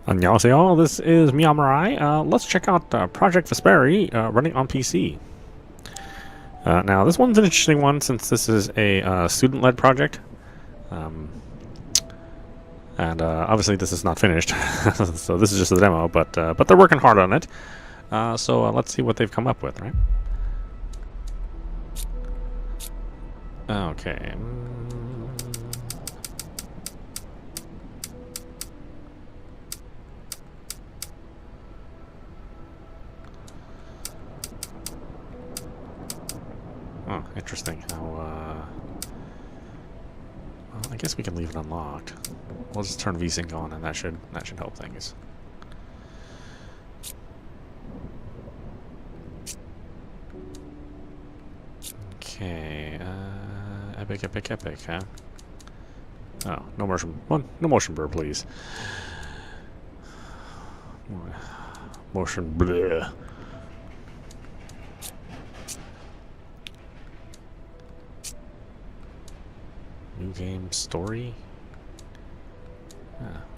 Annyeonghaseyo, this is meowmurai. Let's check out Project Vesperi running on PC. Now, this one's an interesting one since this is a student-led project. And obviously this is not finished, so this is just a demo, but they're working hard on it. So let's see what they've come up with, right? Okay. Oh, interesting how, well, I guess we can leave it unlocked. We'll just turn VSync on and that should help things. Okay, epic, huh? Oh, no motion blur, please. Motion blur. New game story?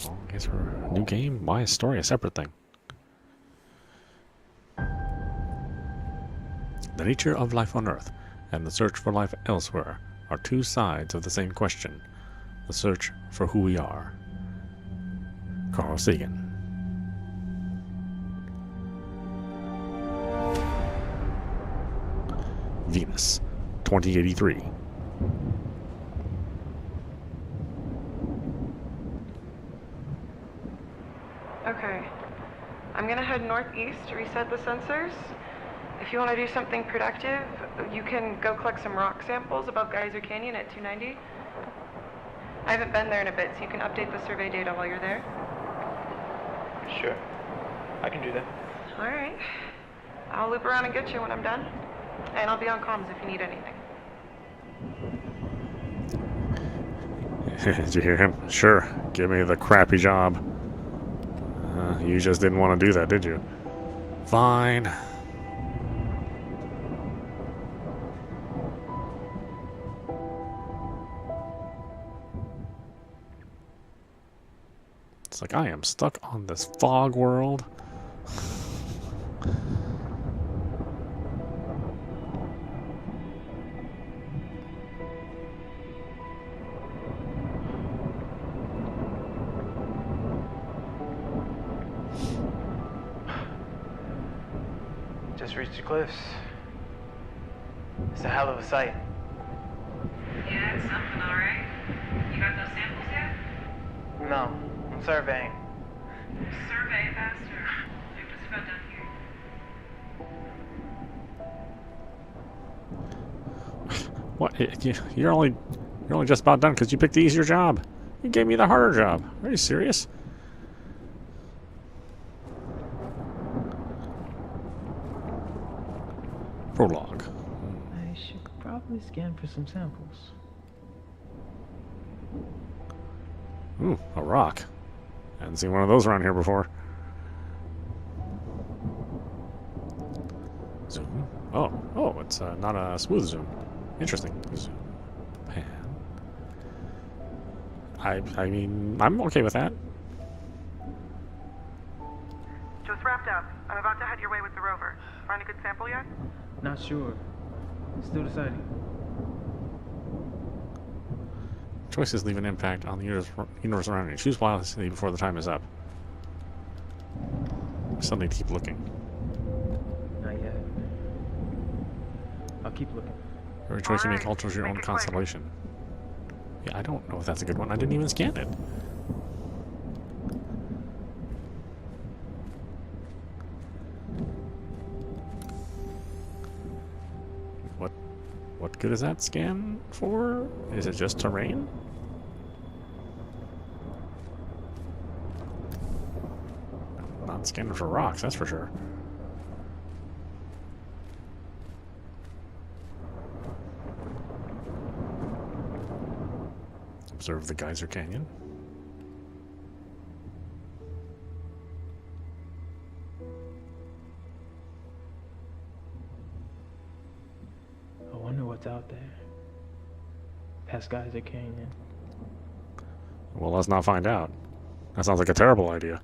Well, I guess we're a new game. Why is story a separate thing? The nature of life on Earth and the search for life elsewhere are two sides of the same question. The search for who we are. Carl Sagan. Venus, 2083. Okay, I'm gonna head northeast to reset the sensors. If you want to do something productive, you can go collect some rock samples above Geyser Canyon at 290. I haven't been there in a bit, so you can update the survey data while you're there. Sure, I can do that. Alright, I'll loop around and get you when I'm done. And I'll be on comms if you need anything. Did you hear him? Sure, give me the crappy job. You just didn't want to do that, did you? Fine. It's like I am stuck on this fog world. Just reached the cliffs. It's a hell of a sight. Yeah, it's something, alright. You got those samples yet? No, I'm surveying. Survey faster. You're just about done here. What? You're only just about done because you picked the easier job. You gave me the harder job. Are you serious? Prologue. I should probably scan for some samples. Ooh, a rock. Hadn't seen one of those around here before. Zoom. Oh, it's not a smooth zoom. Interesting. Zoom. Pan. I mean, I'm okay with that. Just wrapped up. I'm about to head your way with the rover. Find a good sample yet? Not sure. Still deciding. Choices leave an impact on the universe around you. Choose wisely before the time is up. I still need to keep looking. Not yet. I'll keep looking. Every choice you make Alright, alters your make own it quick. constellation. Yeah, I don't know if that's a good one. I didn't even scan it. What good is that scan for? Is it just terrain? Not scanning for rocks, that's for sure. Observe the Geyser Canyon. I wonder what's out there. Past Geyser Canyon. Well, let's not find out. That sounds like a terrible idea.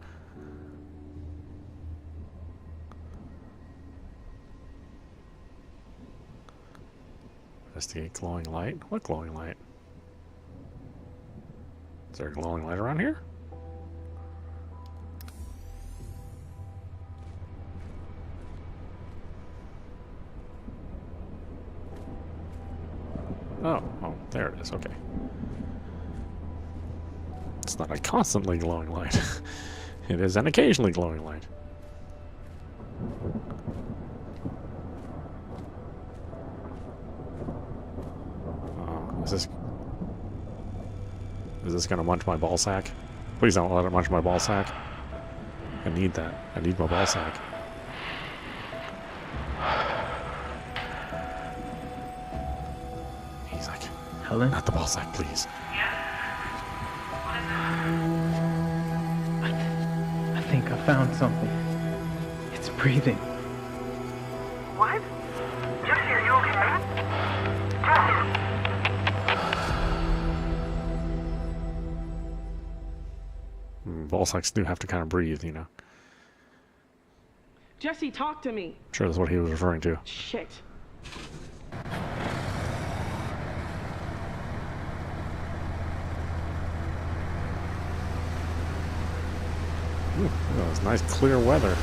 Investigate glowing light. What glowing light? Is there a glowing light around here? Oh, there it is. Okay. It's not a constantly glowing light. It is an occasionally glowing light. Oh, is this gonna munch my ball sack? Please don't let it munch my ball sack. I need that. I need my ball sack. He's like, Helen? not the ball sack, please. I think I found something. It's breathing. What? Jesse, are you okay? Jesse! Ball sacks do have to kind of breathe, you know. Jesse, talk to me. I'm sure that's what he was referring to. Shit. Ooh, that was nice clear weather.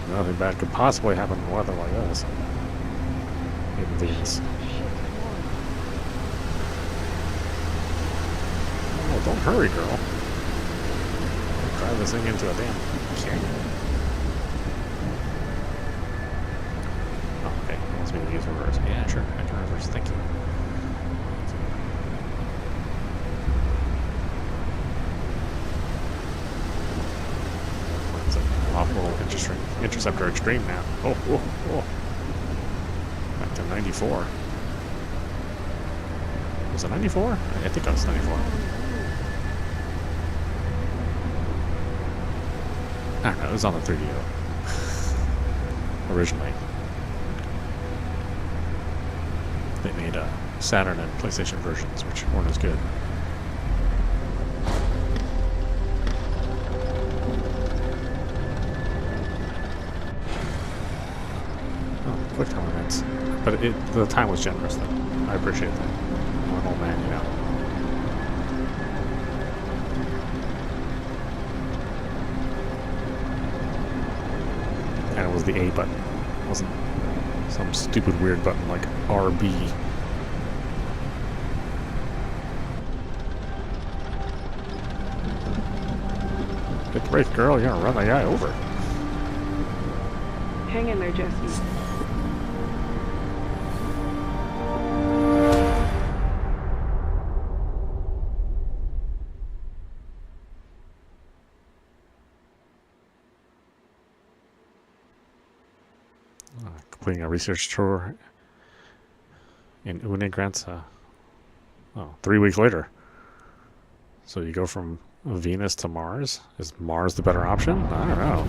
Nothing bad could possibly happen in weather like this. In Venus. Oh, don't hurry, girl. Don't drive this thing into a damn canyon. Oh, okay. He wants me to use reverse. Yeah, sure. I can reverse. Thank you. Off-world interceptor extreme now. Oh. Back to 94. Was it 94? I think I was 94. I don't know, it was on the 3DO. Originally. They made Saturn and PlayStation versions, which weren't as good. Quick time events. But the time was generous, though. I appreciate that. I'm an old man, you know. And it was the A button. It wasn't some stupid weird button like RB. Hit the brake, girl. You're gonna run the guy over. Hang in there, Jesse. Completing a research tour in Une grants 3 weeks later. So you go from Venus to Mars? Is Mars the better option? I don't know.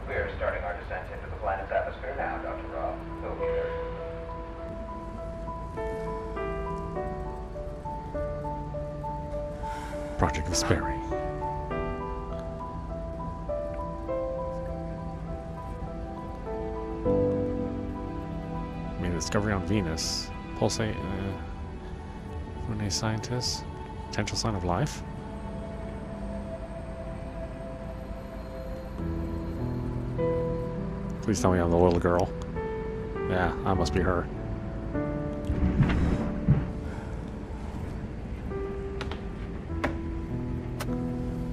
We are starting our descent into the planet's atmosphere now, Dr. Roth. We'll be there. Project Vesperi. Made a discovery on Venus. Pulsate. Rune scientists. Potential sign of life. Please tell me I'm the little girl. Yeah, I must be her.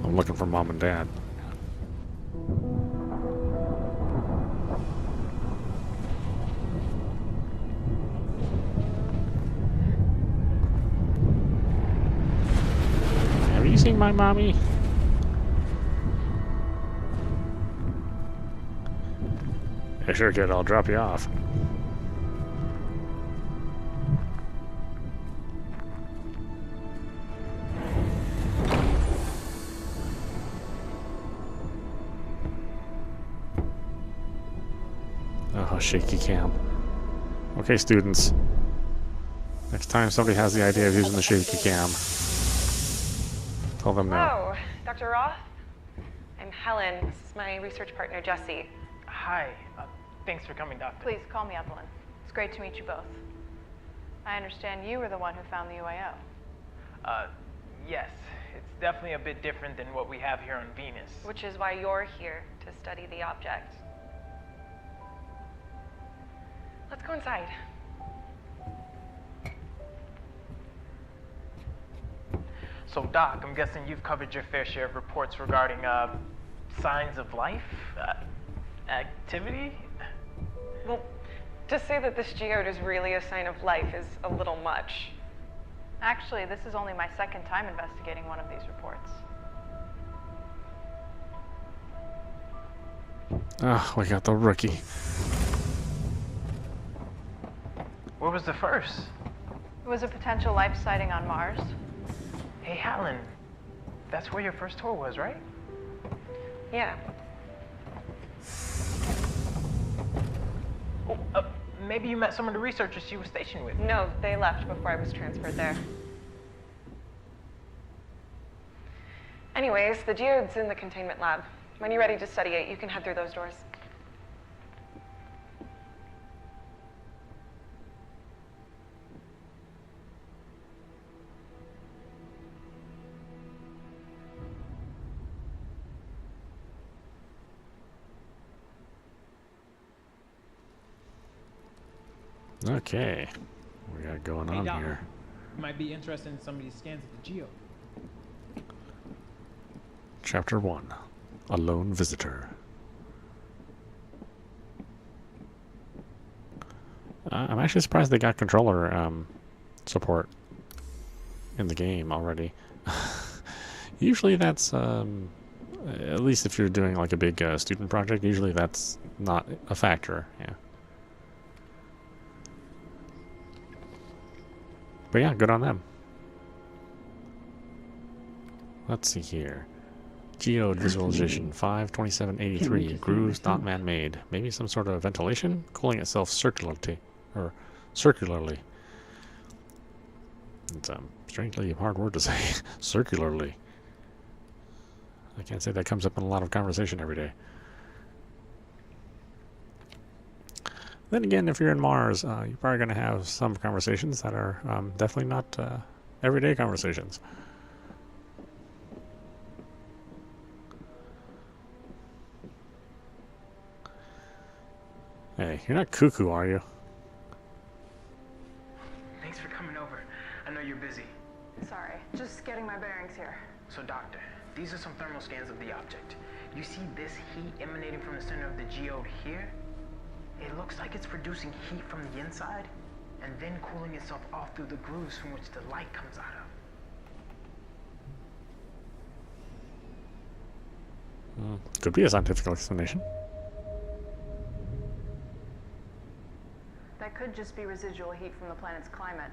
I'm looking for mom and dad. Have you seen my mommy? Yeah, sure, kid. I'll drop you off. Oh, shaky cam. Okay, students. Next time somebody has the idea of using the shaky cam, Tell them now. Hello, Dr. Roth. I'm Helen. This is my research partner, Jesse. Hi. Thanks for coming, Doctor. Please call me Evelyn. It's great to meet you both. I understand you were the one who found the UAO. Yes. It's definitely a bit different than what we have here on Venus. Which is why you're here to study the object. Let's go inside. So, Doc, I'm guessing you've covered your fair share of reports regarding, signs of life? Activity? Well, to say that this geode is really a sign of life is a little much. Actually, this is only my second time investigating one of these reports. Ah, we got the rookie. Where was the first? It was a potential life sighting on Mars. Hey, Helen. That's where your first tour was, right? Yeah. Oh, maybe you met some of the researchers she was stationed with. No, they left before I was transferred there. Anyways, the geode's in the containment lab. When you're ready to study it, you can head through those doors. Okay. We got going on Doc. here. You might be interested in some of these scans of the Geo. Chapter 1. A Lone Visitor. I'm actually surprised they got controller support in the game already. Usually that's, at least if you're doing like a big student project, usually that's not a factor, yeah. But yeah, good on them. Let's see here. Geode visualization 52783. Grooves not man-made. Maybe some sort of ventilation? Cooling itself circularly. It's a strangely hard word to say. Circularly. I can't say that comes up in a lot of conversation every day. Then again, if you're in Mars, you're probably going to have some conversations that are definitely not everyday conversations. Hey, you're not cuckoo, are you? Thanks for coming over. I know you're busy. Sorry, just getting my bearings here. So, Doctor, these are some thermal scans of the object. You see this heat emanating from the center of the geode here? It looks like it's producing heat from the inside and then cooling itself off through the grooves from which the light comes out of. Could be a scientific explanation. That could just be residual heat from the planet's climate.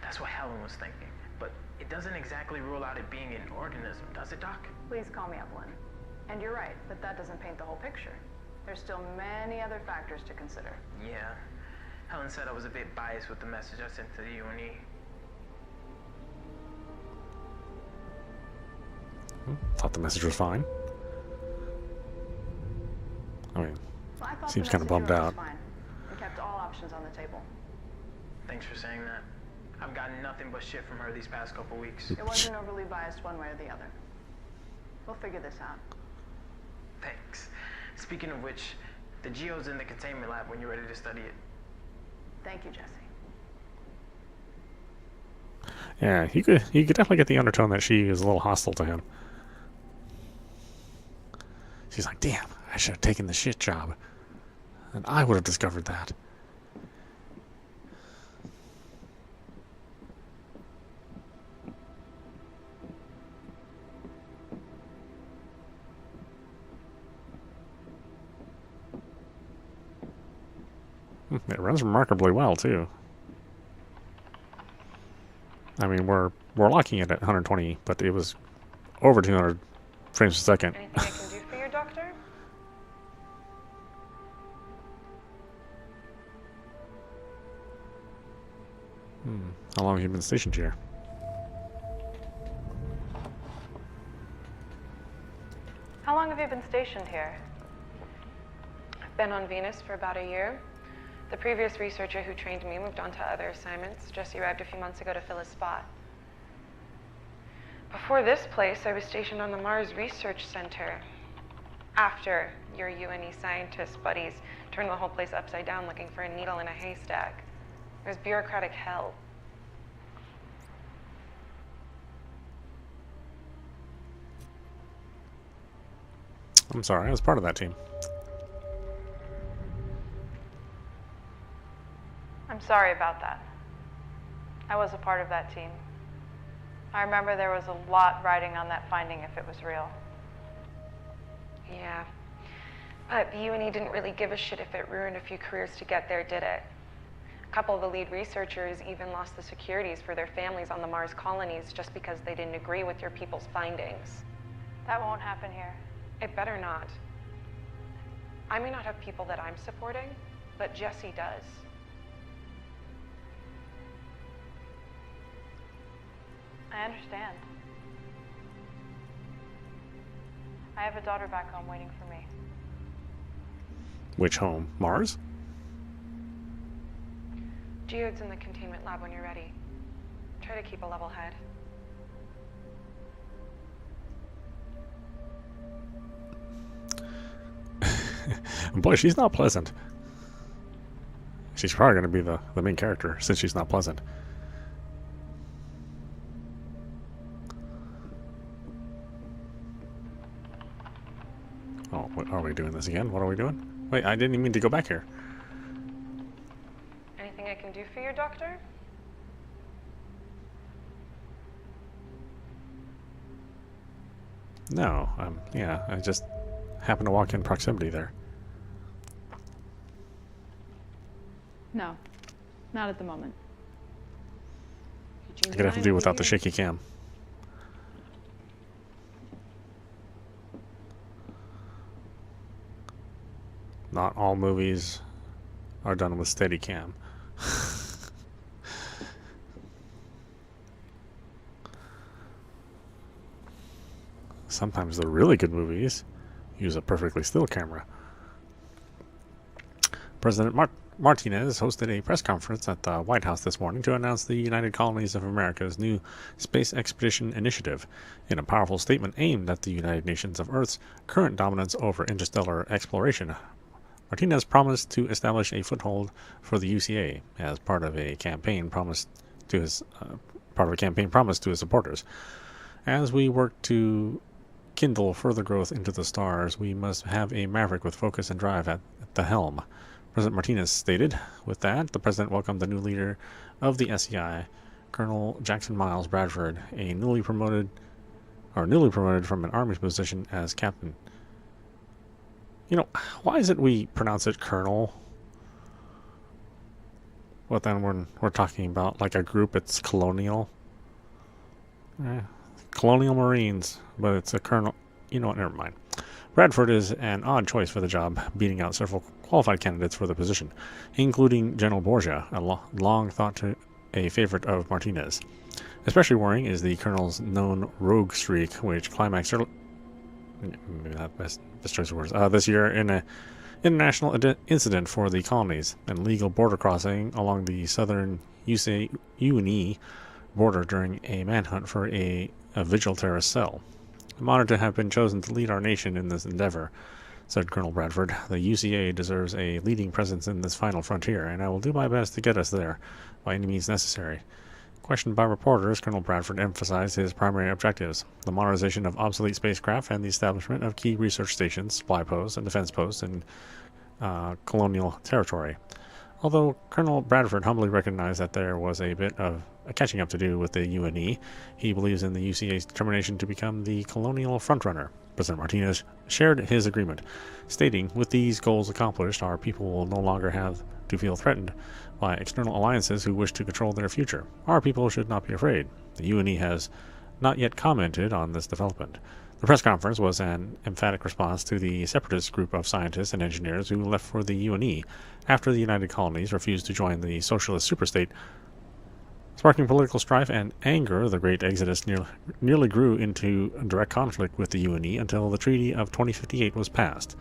That's what Helen was thinking. But it doesn't exactly rule out it being an organism, does it, Doc? Please call me Evelyn. And you're right, but that doesn't paint the whole picture. There's still many other factors to consider. Yeah. Helen said I was a bit biased with the message I sent to the UNE. Thought the message was fine. I mean, Well, I thought seems the kind of message bummed you wrote out. was fine. We kept all options on the table. Thanks for saying that. I've gotten nothing but shit from her these past couple weeks. It wasn't overly biased one way or the other. We'll figure this out. Thanks. Speaking of which, the geode's in the containment lab when you're ready to study it. Thank you, Jesse. Yeah, you could definitely get the undertone that she is a little hostile to him. She's like, damn, I should have taken the shit job. And I would have discovered that. It runs remarkably well, too. I mean, we're locking it at 120, but it was over 200 frames per second. Anything I can do for you, Doctor? How long have you been stationed here? stationed here? I've been on Venus for about a year. The previous researcher who trained me moved on to other assignments. Jesse arrived a few months ago to fill his spot. Before this place, I was stationed on the Mars Research Center. After your UNE scientist buddies turned the whole place upside down looking for a needle in a haystack. It was bureaucratic hell. I'm sorry, I was part of that team. I'm sorry about that. I was a part of that team. I remember there was a lot riding on that finding if it was real. Yeah. But the UNE didn't really give a shit if it ruined a few careers to get there, did it? A couple of the lead researchers even lost the securities for their families on the Mars colonies just because they didn't agree with your people's findings. That won't happen here. It better not. I may not have people that I'm supporting, but Jesse does. I understand. I have a daughter back home waiting for me. Which home? Mars? Geode's in the containment lab when you're ready. Try to keep a level head. Boy, she's not pleasant. She's probably going to be the main character since she's not pleasant. Oh, what, are we doing this again? What are we doing? Wait, I didn't even mean to go back here. Anything I can do for you, Doctor? No, yeah, I just happened to walk in proximity there. No, not at the moment. I'm gonna have to do without the shaky cam. Not all movies are done with steady cam. Sometimes the really good movies use a perfectly still camera. President Martinez hosted a press conference at the White House this morning to announce the United Colonies of America's new Space Expedition Initiative, in a powerful statement aimed at the United Nations of Earth's current dominance over interstellar exploration. Martinez promised to establish a foothold for the UCA as part of a campaign promised to his supporters. As we work to kindle further growth into the stars, we must have a maverick with focus and drive at the helm, President Martinez stated. With that, the president welcomed the new leader of the SEI, Colonel Jackson Miles Bradford, a newly promoted from an Army position as captain. You know, why is it we pronounce it Colonel? But then when we're talking about like a group, it's colonial. Colonial Marines, but it's a colonel. You know what, never mind. Bradford is an odd choice for the job, beating out several qualified candidates for the position, including General Borgia, a long thought to a favorite of Martinez. Especially worrying is the colonel's known rogue streak, which climaxed maybe not best choice of words, this year in an international incident for the colonies, an illegal border crossing along the southern UNE border during a manhunt for a vigil terrorist cell. I'm honored to have been chosen to lead our nation in this endeavor, said Colonel Bradford. The UCA deserves a leading presence in this final frontier, and I will do my best to get us there by any means necessary. Questioned by reporters, Colonel Bradford emphasized his primary objectives: the modernization of obsolete spacecraft and the establishment of key research stations, supply posts, and defense posts in colonial territory. Although Colonel Bradford humbly recognized that there was a bit of catching up to do with the UNE, he believes in the UCA's determination to become the colonial frontrunner. President Martinez shared his agreement, stating, "With these goals accomplished, our people will no longer have to feel threatened by external alliances who wish to control their future. Our people should not be afraid." The UNE has not yet commented on this development. The press conference was an emphatic response to the separatist group of scientists and engineers who left for the UNE after the United Colonies refused to join the socialist superstate Sparking political strife and anger, the Great Exodus nearly grew into direct conflict with the UNE until the Treaty of 2058 was passed.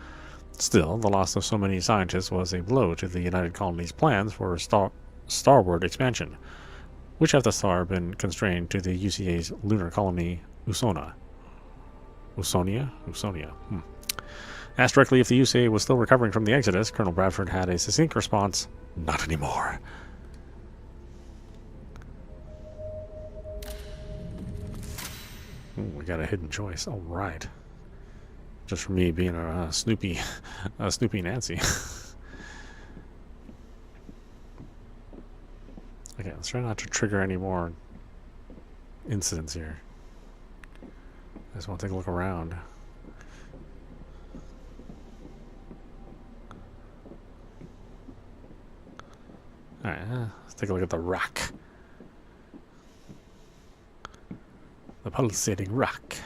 Still, the loss of so many scientists was a blow to the United Colonies' plans for starward expansion, which have thus far been constrained to the UCA's lunar colony Usonia. Asked directly if the UCA was still recovering from the Exodus, Colonel Bradford had a succinct response, "Not anymore." Ooh, we got a hidden choice. All right. Just for me being a Snoopy Nancy. Okay, let's try not to trigger any more incidents here. I just want to take a look around. Alright, let's take a look at the rock. The pulsating rock.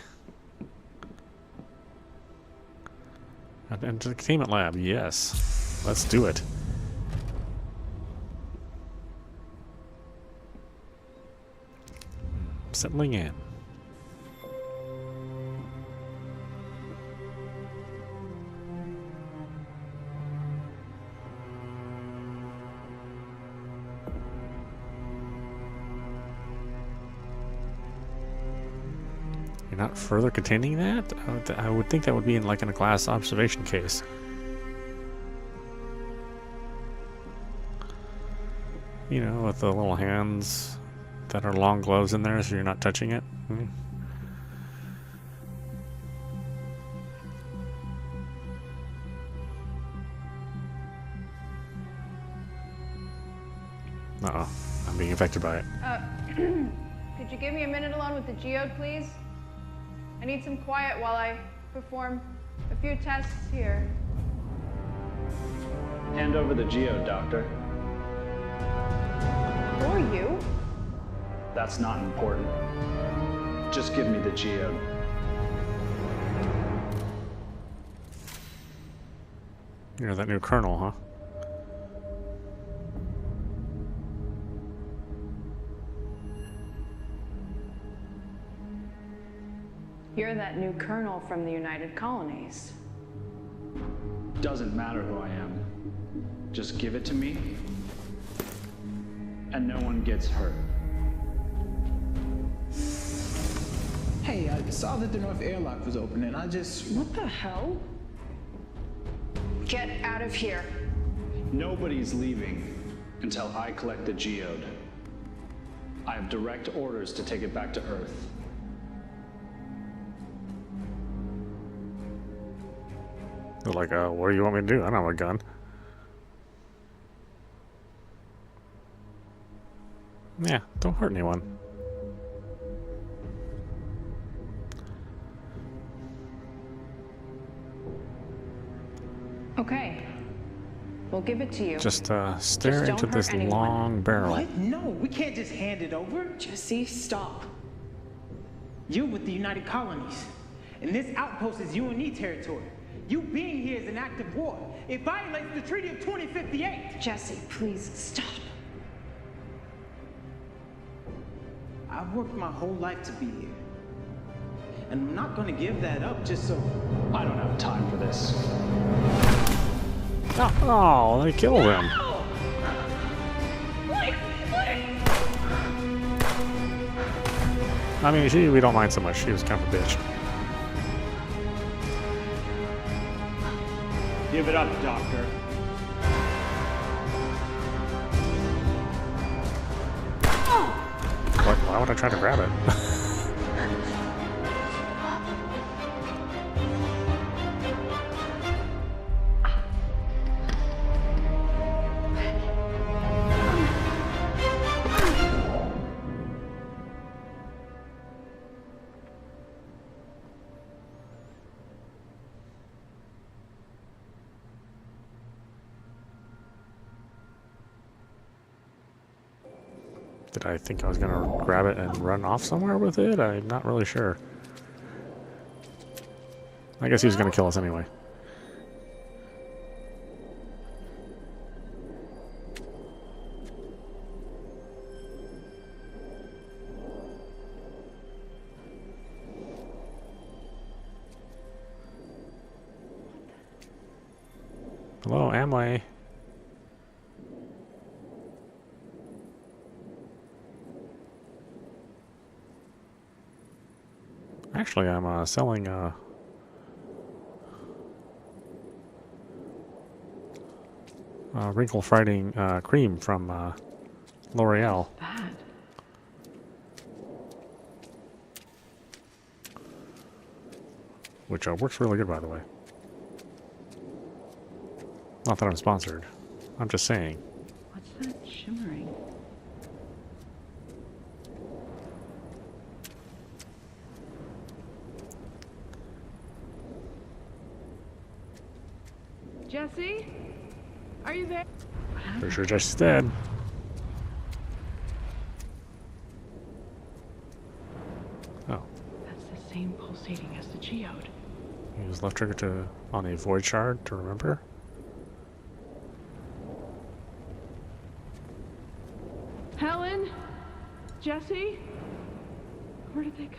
Entertainment lab, yes. Let's do it. Settling in. You're not further containing that? I would think that would be in like in a glass observation case. You know, with the little hands that are long gloves in there so you're not touching it. Uh-oh. I'm being affected by it. Could you give me a minute alone with the geode, please? I need some quiet while I perform a few tests here. Hand over the geode, Doctor. Who are you? That's not important. Just give me the geode. You're that new colonel, huh? You're that new colonel from the United Colonies. Doesn't matter who I am. Just give it to me, and no one gets hurt. Hey, I saw that the north airlock was open, and I just... What the hell? Get out of here. Nobody's leaving until I collect the geode. I have direct orders to take it back to Earth. They're like, what do you want me to do? I don't have a gun. Yeah, don't hurt anyone. Okay. We'll give it to you. Just stare into this long barrel. What? No, we can't just hand it over. Jesse, stop. You're with the United Colonies, and this outpost is UNE territory. You being here is an act of war. It violates the Treaty of 2058. Jesse, please stop. I've worked my whole life to be here. And I'm not gonna give that up just so... I don't have time for this. Oh, they killed him. I mean, we don't mind so much. She was kind of a bitch. Give it up, Doctor. Why would I try to grab it? Did I think I was gonna grab it and run off somewhere with it? I'm not really sure. I guess he was gonna kill us anyway. Hello, Amway. Actually, I'm selling wrinkle fighting cream from L'Oreal. That. Which works really good, by the way. Not that I'm sponsored. I'm just saying. What's that shimmering? Jesse? Are you there? Pretty sure Jesse's dead. Oh. That's the same pulsating as the geode. Use left trigger to on a void shard to remember. Helen? Jesse? Where did they go?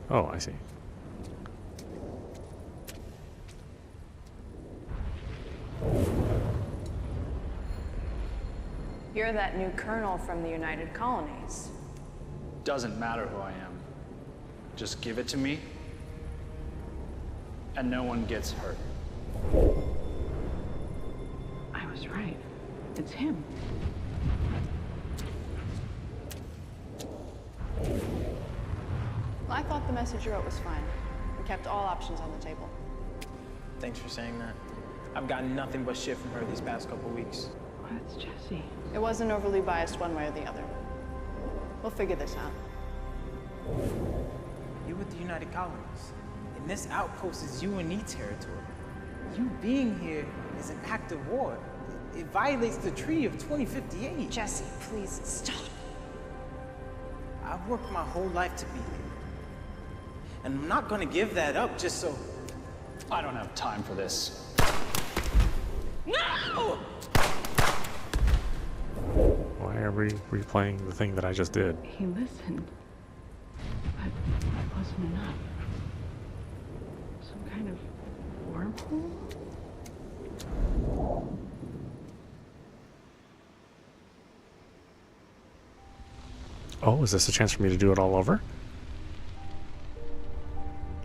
Oh, I see. You're that new colonel from the United Colonies. Doesn't matter who I am. Just give it to me, and no one gets hurt. I was right. It's him. I thought the message you wrote was fine. We kept all options on the table. Thanks for saying that. I've gotten nothing but shit from her these past couple weeks. That's Jesse. It wasn't overly biased one way or the other. We'll figure this out. You're with the United Colonies, and this outpost is UNE territory. You being here is an act of war. It violates the Treaty of 2058. Jesse, please stop. I've worked my whole life to be here. And I'm not gonna give that up just so... I don't have time for this. No! Why are we replaying the thing that I just did? He listened. But it wasn't enough. Some kind of wormhole? Oh, is this a chance for me to do it all over?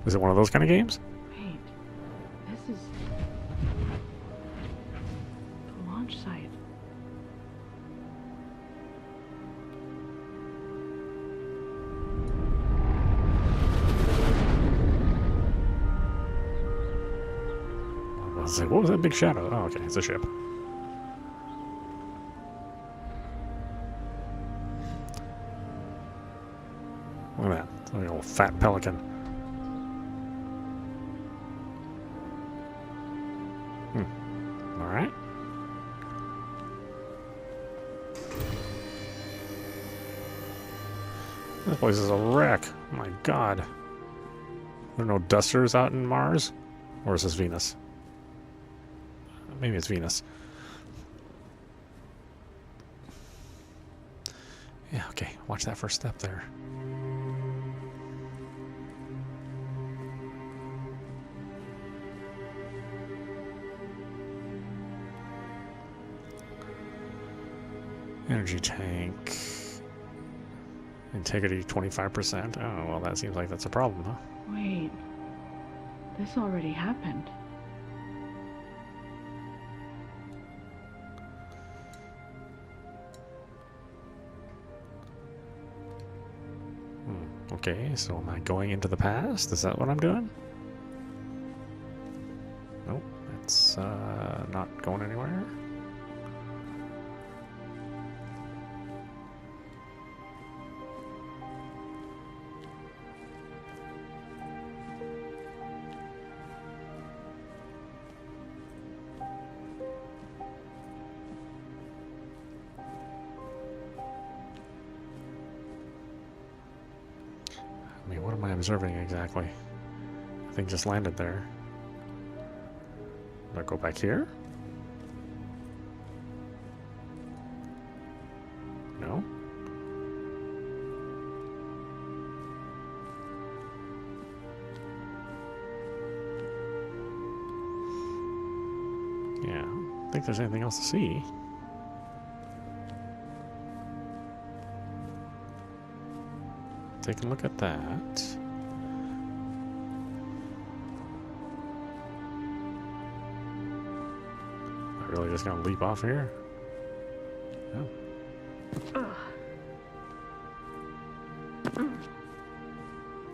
Is it one of those kind of games? Wait. This is... the launch site. I was like, what was that big shadow? Oh, okay, it's a ship. Look at that. It's like an old fat pelican. Alright. This place is a wreck. Oh my god. There are no dusters out in Mars? Or is this Venus? Maybe it's Venus. Yeah, okay. Watch that first step there. Energy tank. Integrity 25%. Oh, well, that seems like that's a problem, huh? Wait. This already happened. Okay, so am I going into the past? Is that what I'm doing? Nope, it's not going anywhere. I mean, what am I observing exactly? The thing just landed there. Do I go back here? No? Yeah, I don't think there's anything else to see. Take a look at that. Am I really just gonna leap off here? No.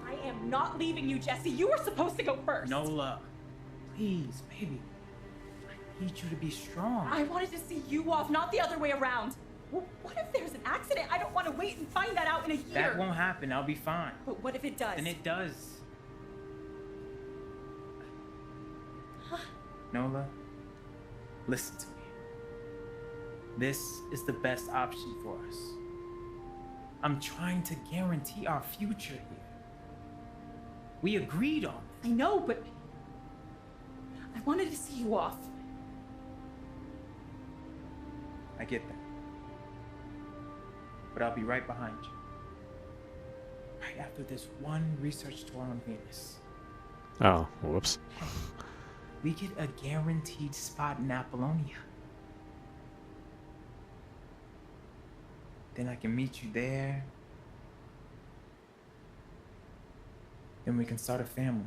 I am not leaving you, Jesse. You were supposed to go first. Nola, please, baby. I need you to be strong. I wanted to see you off, not the other way around. Well, what if there's an accident? I don't want to wait and find that out in a year. That won't happen. I'll be fine. But what if it does? Then it does. Nola, listen to me. This is the best option for us. I'm trying to guarantee our future here. We agreed on I know, but I wanted to see you off. I get that. But I'll be right behind you. Right after this one research tour on Venus. Oh, whoops. We get a guaranteed spot in Apollonia. Then I can meet you there. Then we can start a family.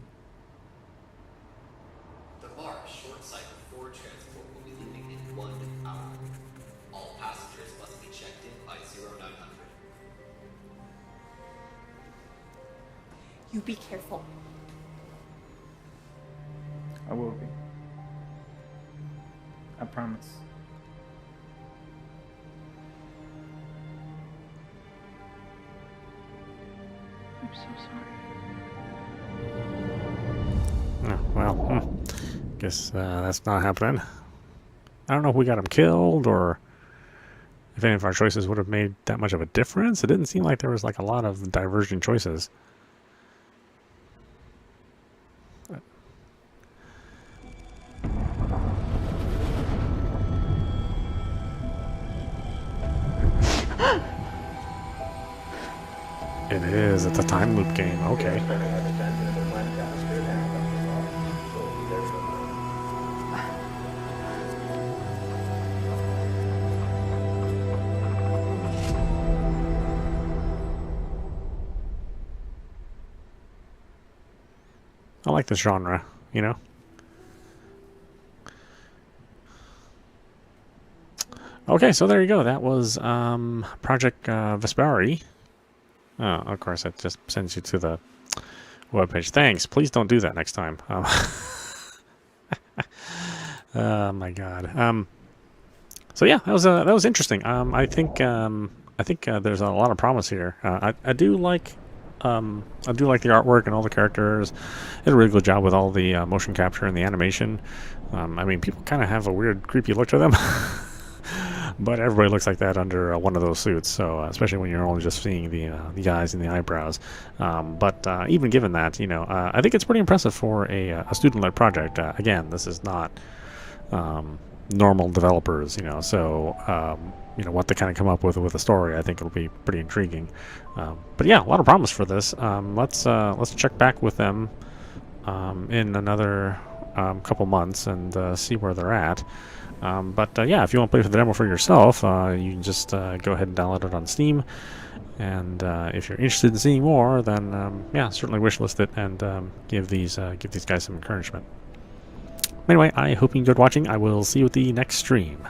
The Mars short cycle 4 transport will be leaving in 1 hour. All passengers must be checked in by 0900. You be careful. I will be. I promise. I'm so sorry. Oh, well, guess that's not happening. I don't know if we got him killed or if any of our choices would have made that much of a difference. It didn't seem like there was like a lot of divergent choices. It is. It's a time loop game. Okay. I like this genre, you know? Okay, so there you go. That was Project Vesperi. Oh, of course, it just sends you to the webpage. Thanks. Please don't do that next time. Oh my God. So yeah, that was interesting. I think there's a lot of promise here. I do like the artwork and all the characters. They did a really good job with all the motion capture and the animation. I mean, people kind of have a weird, creepy look to them. But everybody looks like that under one of those suits, so especially when you're only just seeing the eyes and the eyebrows. But even given that, you know, I think it's pretty impressive for a student-led project. Again, this is not normal developers, you know, so you know what they kind of come up with a story. I think it'll be pretty intriguing. But yeah, a lot of promise for this. Let's check back with them in another couple months and see where they're at. But yeah, if you want to play for the demo for yourself, you can just go ahead and download it on Steam. And if you're interested in seeing more, then yeah, certainly wishlist it and give these guys some encouragement. Anyway, I hope you enjoyed watching. I will see you at the next stream.